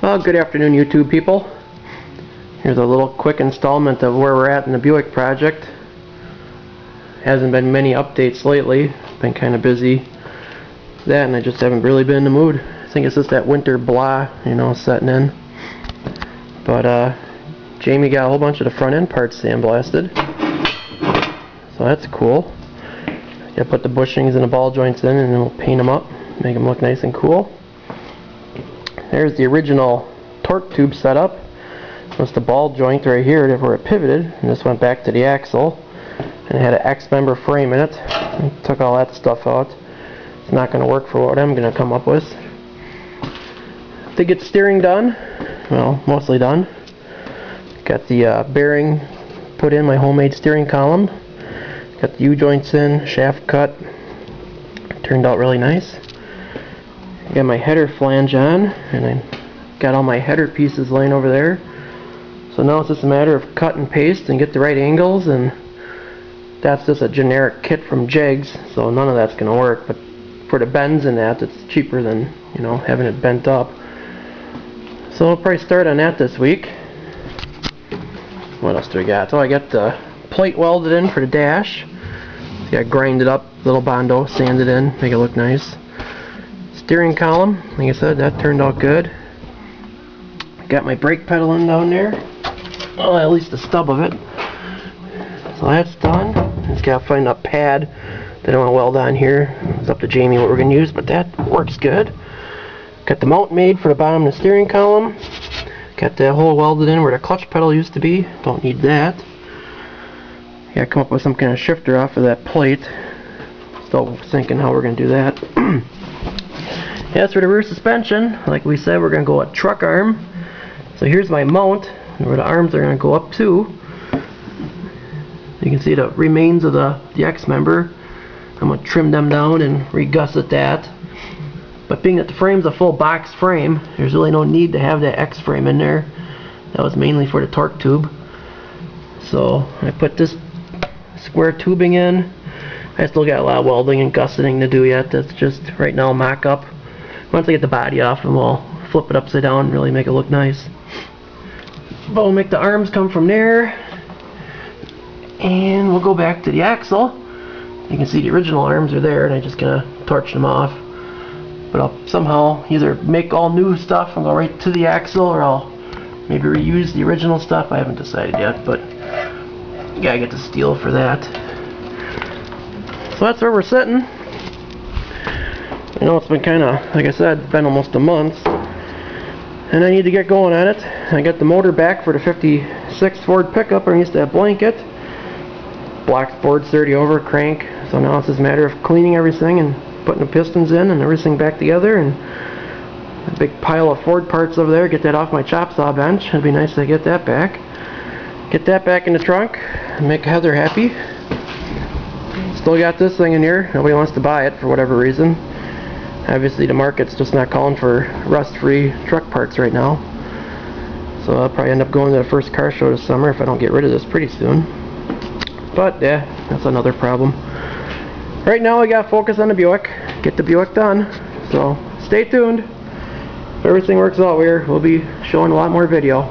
Well, good afternoon, YouTube people. Here's a little quick installment of where we're at in the Buick project. Hasn't been many updates lately. Been kind of busy. That, and I just haven't really been in the mood. I think it's just that winter blah, setting in. But Jamie got a whole bunch of the front end parts sandblasted, so that's cool. Gotta put the bushings and the ball joints in, and then we'll paint them up, make them look nice and cool. There's the original torque tube setup. That's the ball joint right here where it pivoted, and this went back to the axle, and it had an X-member frame in it. I took all that stuff out. It's not going to work for what I'm going to come up with. To get steering done, well, mostly done. Got the bearing put in, my homemade steering column. Got the U-joints in, shaft cut. Turned out really nice. Got my header flange on, and I got all my header pieces laying over there. So now it's just a matter of cut and paste and get the right angles, and that's just a generic kit from Jegs, so none of that's going to work. But for the bends and that, it's cheaper than having it bent up. So I'll probably start on that this week. What else do we got? So I got the plate welded in for the dash. So I grind it up, little Bondo, sand it in, make it look nice. Steering column, like I said, that turned out good. Got my brake pedal in down there. Well, at least the stub of it. So that's done. Just gotta find a pad that I want to weld on here. It's up to Jamie what we're gonna use, but that works good. Got the mount made for the bottom of the steering column. Got that hole welded in where the clutch pedal used to be. Don't need that. Gotta come up with some kind of shifter off of that plate. Still thinking how we're gonna do that. As for the rear suspension, like we said, we're going to go a truck arm. So here's my mount, where the arms are going to go up to. You can see the remains of the X member. I'm going to trim them down and re-gusset that. But being that the frame's a full box frame, there's really no need to have that X frame in there. That was mainly for the torque tube. So I put this square tubing in. I still got a lot of welding and gusseting to do yet. That's just right now mock-up. Once I get the body off, and we'll flip it upside down and really make it look nice. But we'll make the arms come from there, and we'll go back to the axle. You can see the original arms are there, and I'm just gonna torch them off. But I'll somehow either make all new stuff and go right to the axle, or I'll maybe reuse the original stuff. I haven't decided yet, but you gotta get the steel for that. So that's where we're sitting. It's been kind of, like I said, it's been almost a month, and I need to get going on it. I got the motor back for the 56 Ford pickup. I used to have blanket, blocked board 30 over, crank. So now it's just a matter of cleaning everything and putting the pistons in and everything back together, and a big pile of Ford parts over there. Get that off my chop saw bench. It'd be nice to get that back. Get that back in the trunk and make Heather happy. Still got this thing in here. Nobody wants to buy it for whatever reason. Obviously the market's just not calling for rust-free truck parts right now. So I'll probably end up going to the first car show this summer if I don't get rid of this pretty soon. But yeah, that's another problem. Right now we got to focus on the Buick. Get the Buick done. So stay tuned. If everything works out, we'll be showing a lot more video.